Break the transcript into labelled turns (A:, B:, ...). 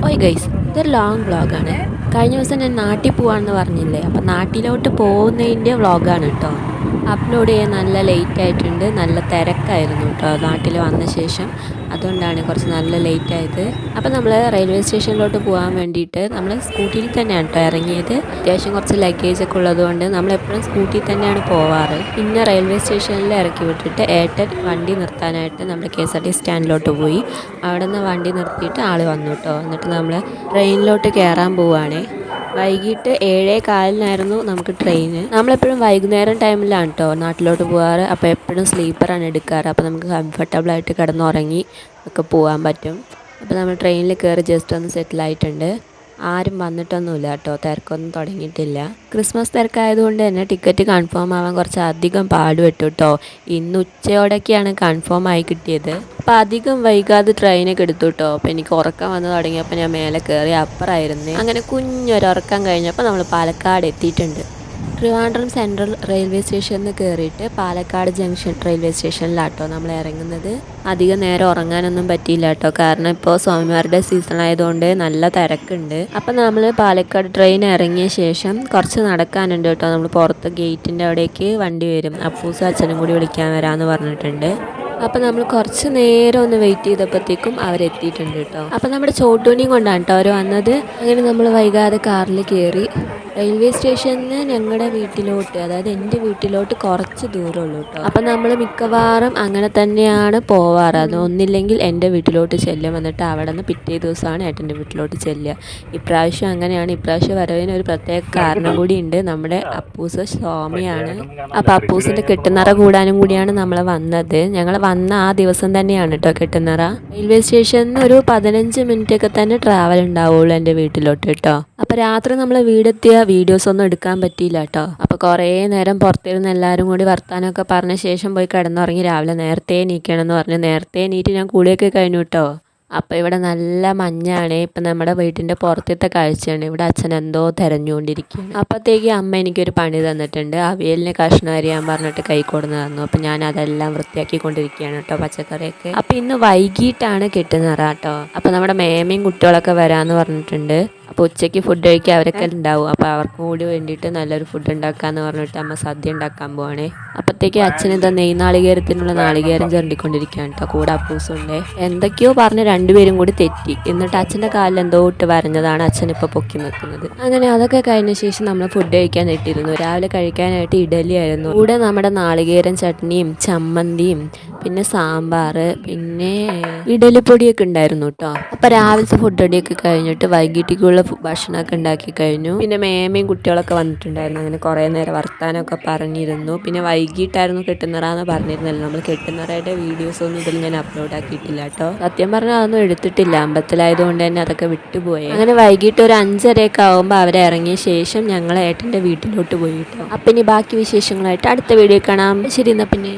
A: ഓയ് ഗൈസ്, ഇതൊരു ലോങ് വ്ളോഗാണ്. കഴിഞ്ഞ ദിവസം ഞാൻ നാട്ടിൽ പോവാണെന്ന് പറഞ്ഞില്ലേ, അപ്പം നാട്ടിലോട്ട് പോകുന്നതിൻ്റെ വ്ളോഗാണ് കേട്ടോ. അപ്ലോഡ് ചെയ്യാൻ നല്ല ലേറ്റ് ആയിട്ടുണ്ട്, നല്ല തിരക്കായിരുന്നു കേട്ടോ നാട്ടിൽ വന്ന ശേഷം. അതുകൊണ്ടാണ് കുറച്ച് നല്ല ലേറ്റ് ആയത്. അപ്പം നമ്മൾ റെയിൽവേ സ്റ്റേഷനിലോട്ട് പോകാൻ വേണ്ടിയിട്ട് നമ്മൾ സ്കൂട്ടിയിൽ തന്നെയാണ് കേട്ടോ ഇറങ്ങിയത്. അത്യാവശ്യം കുറച്ച് ലഗേജ് ഒക്കെ ഉള്ളതുകൊണ്ട് നമ്മളെപ്പോഴും സ്കൂട്ടിയിൽ തന്നെയാണ് പോവാറ്. പിന്നെ റെയിൽവേ സ്റ്റേഷനിൽ ഇറക്കി വിട്ടിട്ട് ഏട്ടൻ വണ്ടി നിർത്താനായിട്ട് നമ്മുടെ KSRTC സ്റ്റാൻഡിലോട്ട് പോയി. അവിടെ നിന്ന് വണ്ടി നിർത്തിയിട്ട് ആൾ വന്നു കേട്ടോ. എന്നിട്ട് നമ്മൾ ട്രെയിനിലോട്ട് കയറാൻ പോവുകയാണേ. വൈകിട്ട് 7:15 നമുക്ക് ട്രെയിന്. നമ്മളെപ്പോഴും വൈകുന്നേരം ടൈമിലാണ് കേട്ടോ നാട്ടിലോട്ട് പോകാറ്. അപ്പോൾ എപ്പോഴും സ്ലീപ്പറാണ് എടുക്കാറ്. അപ്പോൾ നമുക്ക് കംഫർട്ടബിളായിട്ട് കിടന്നുറങ്ങി ഒക്കെ പോകാൻ പറ്റും. അപ്പോൾ നമ്മൾ ട്രെയിനിൽ കയറി ജസ്റ്റ് ഒന്ന് സെറ്റിലായിട്ടുണ്ട്. ആരും വന്നിട്ടൊന്നുമില്ല കേട്ടോ, തിരക്കൊന്നും തുടങ്ങിയിട്ടില്ല. ക്രിസ്മസ് തിരക്കായതുകൊണ്ട് തന്നെ ടിക്കറ്റ് കൺഫേം ആവാൻ കുറച്ച് അധികം പാടുപെട്ടു കേട്ടോ. ഇന്ന് ഉച്ചയോടൊക്കെയാണ് കൺഫേം ആയി കിട്ടിയത്. അപ്പോൾ അധികം വൈകാതെ ട്രെയിനൊക്കെ എടുത്തു കേട്ടോ. അപ്പോൾ എനിക്ക് ഉറക്കം വന്ന് തുടങ്ങിയപ്പോൾ ഞാൻ മേലെ കയറി അപ്പുറമായിരുന്നേ. അങ്ങനെ കുഞ്ഞൊരുറക്കം കഴിഞ്ഞപ്പോൾ നമ്മൾ പാലക്കാട് എത്തിയിട്ടുണ്ട്. ട്രിവാൻഡ്രം സെൻട്രൽ റെയിൽവേ സ്റ്റേഷനിൽ കയറിയിട്ട് പാലക്കാട് ജംഗ്ഷൻ റെയിൽവേ സ്റ്റേഷനിലാട്ടോ നമ്മൾ ഇറങ്ങുന്നത്. അധികം നേരം ഉറങ്ങാനൊന്നും പറ്റിയില്ല കേട്ടോ, കാരണം ഇപ്പോൾ സ്വാമിമാരുടെ സീസൺ ആയതുകൊണ്ട് നല്ല തിരക്കുണ്ട്. അപ്പം നമ്മൾ പാലക്കാട് ട്രെയിൻ ഇറങ്ങിയ ശേഷം കുറച്ച് നടക്കാനുണ്ട് കേട്ടോ. നമ്മൾ പുറത്ത് ഗേറ്റിൻ്റെ അവിടേക്ക് വണ്ടി വരും. അപ്പൂസും അച്ഛനും കൂടി വിളിക്കാൻ വരാമെന്ന് പറഞ്ഞിട്ടുണ്ട്. അപ്പം നമ്മൾ കുറച്ച് നേരം ഒന്ന് വെയിറ്റ് ചെയ്തപ്പോഴത്തേക്കും അവരെത്തിയിട്ടുണ്ട് കേട്ടോ. അപ്പം നമ്മുടെ ചോട്ടൂനിയും കൊണ്ടാണ് കേട്ടോ അവർ വന്നത്. അങ്ങനെ നമ്മൾ വൈകാതെ കാറിൽ കയറി. റെയിൽവേ സ്റ്റേഷനിൽ ഞങ്ങളുടെ വീട്ടിലോട്ട്, അതായത് എൻ്റെ വീട്ടിലോട്ട് കുറച്ച് ദൂരമുള്ളൂ കേട്ടോ. അപ്പം നമ്മൾ മിക്കവാറും അങ്ങനെ തന്നെയാണ് പോവാറ്. അത് ഒന്നില്ലെങ്കിൽ എൻ്റെ വീട്ടിലോട്ട് ചെല്ലും, എന്നിട്ട് അവിടെ നിന്ന് പിറ്റേ ദിവസമാണ് ഏട്ടൻ്റെ വീട്ടിലോട്ട് ചെല്ലുക. ഇപ്രാവശ്യം അങ്ങനെയാണ്. ഇപ്രാവശ്യം വരവിന് ഒരു പ്രത്യേക കാരണം കൂടിയുണ്ട്. നമ്മുടെ അപ്പൂസ് സ്വാമിയാണ്. അപ്പം അപ്പൂസിൻ്റെ കെട്ടുന്നറ കൂടാനും കൂടിയാണ് നമ്മൾ വന്നത്. ഞങ്ങൾ വന്ന ആ ദിവസം തന്നെയാണ് കേട്ടോ കെട്ടുന്നറ. റെയിൽവേ സ്റ്റേഷനിൽ ഒരു 15 മിനിറ്റൊക്കെ തന്നെ ട്രാവൽ ഉണ്ടാവുള്ളൂ എൻ്റെ വീട്ടിലോട്ട് കേട്ടോ. അപ്പോൾ രാത്രി നമ്മൾ വീടെത്തിയ വീഡിയോസൊന്നും എടുക്കാൻ പറ്റിയില്ല കേട്ടോ. അപ്പോൾ കുറേ നേരം പുറത്തിരുന്ന് എല്ലാവരും കൂടി വർത്താനമൊക്കെ പറഞ്ഞ ശേഷം പോയി കിടന്നുറങ്ങി. രാവിലെ നേരത്തെ എണീക്കണമെന്ന് പറഞ്ഞ് നേരത്തെ എണീറ്റ് ഞാൻ കുളിയൊക്കെ കഴിഞ്ഞു കേട്ടോ. അപ്പോൾ ഇവിടെ നല്ല മഞ്ഞാണ്. ഇപ്പം നമ്മുടെ വീട്ടിൻ്റെ പുറത്തത്തെ കാഴ്ചയാണ്. ഇവിടെ അച്ഛൻ എന്തോ തിരഞ്ഞുകൊണ്ടിരിക്കുകയാണ്. അപ്പോഴത്തേക്ക് അമ്മ എനിക്കൊരു പണി തന്നിട്ടുണ്ട്. അവിയലിന് കഷ്ണം അരിയാൻ പറഞ്ഞിട്ട് കൈ കൊടുന്ന് തന്നു. അപ്പം ഞാൻ അതെല്ലാം വൃത്തിയാക്കിക്കൊണ്ടിരിക്കുകയാണ് കേട്ടോ, പച്ചക്കറിയൊക്കെ. അപ്പം ഇന്ന് വൈകിട്ടാണ് കെട്ടുന്നറ കേട്ടോ. അപ്പം നമ്മുടെ മേമയും കുട്ടികളൊക്കെ വരാമെന്ന് പറഞ്ഞിട്ടുണ്ട്. അപ്പോൾ ഉച്ചയ്ക്ക് ഫുഡ് കഴിക്കാൻ അവരൊക്കെ ഉണ്ടാവും. അപ്പോൾ അവർക്കും കൂടി വേണ്ടിയിട്ട് നല്ലൊരു ഫുഡ് ഉണ്ടാക്കാമെന്ന് പറഞ്ഞിട്ട് അമ്മ സദ്യ ഉണ്ടാക്കാൻ പോവാണേ. അപ്പോഴത്തേക്ക് അച്ഛൻ ഇതാ നാളികേരത്തിനുള്ള നാളികേരം ചിരണ്ടിക്കൊണ്ടിരിക്കുകയാണ് കേട്ടോ. കൂടെ അപ്പൂസുണ്ട്. എന്തൊക്കെയോ പറഞ്ഞ് രണ്ടുപേരും കൂടി തെറ്റി. എന്നിട്ട് അച്ഛൻ്റെ കാലിൽ എന്തോ ഇട്ട് വരഞ്ഞതാണ് അച്ഛൻ ഇപ്പോൾ പൊക്കി നിൽക്കുന്നത്. അങ്ങനെ അതൊക്കെ കഴിഞ്ഞ ശേഷം നമ്മൾ ഫുഡ് കഴിക്കാൻ ഇട്ടിരുന്നു. രാവിലെ കഴിക്കാനായിട്ട് ഇഡലി ആയിരുന്നു. കൂടെ നമ്മുടെ നാളികേരം ചട്നിയും ചമ്മന്തിയും പിന്നെ സാമ്പാർ പിന്നെ ഇഡലിപ്പൊടിയൊക്കെ ഉണ്ടായിരുന്നു കേട്ടോ. അപ്പോൾ രാവിലത്തെ ഫുഡ് അടിയൊക്കെ കഴിഞ്ഞിട്ട് വൈകിട്ടേക്കുള്ള ഭക്ഷണമൊക്കെ ഉണ്ടാക്കി കഴിഞ്ഞു. പിന്നെ മേമയും കുട്ടികളൊക്കെ വന്നിട്ടുണ്ടായിരുന്നു. അങ്ങനെ കുറേ നേരം വർത്താനമൊക്കെ പറഞ്ഞിരുന്നു. പിന്നെ വൈകിട്ടായിരുന്നു കെട്ടുന്നറാന്ന് പറഞ്ഞിരുന്നല്ലോ. നമ്മൾ കെട്ടുന്നറയുടെ വീഡിയോസൊന്നും ഇതിൽ ഞാൻ അപ്ലോഡ് ആക്കിയിട്ടില്ല കേട്ടോ. സത്യം പറഞ്ഞാൽ അതൊന്നും എടുത്തിട്ടില്ല, അമ്പലത്തിലായതുകൊണ്ട് തന്നെ അതൊക്കെ വിട്ടുപോയി. അങ്ങനെ വൈകിട്ട് ഒരു 5:30 ആകുമ്പോൾ അവരെ ഇറങ്ങിയ ശേഷം ഞങ്ങൾ ഏട്ടൻ്റെ വീട്ടിലോട്ട് പോയി കേട്ടോ. അപ്പം ഇനി ബാക്കി വിശേഷങ്ങളായിട്ട് അടുത്ത വീഡിയോ കാണാം. ശരി, എന്നാൽ പിന്നെ.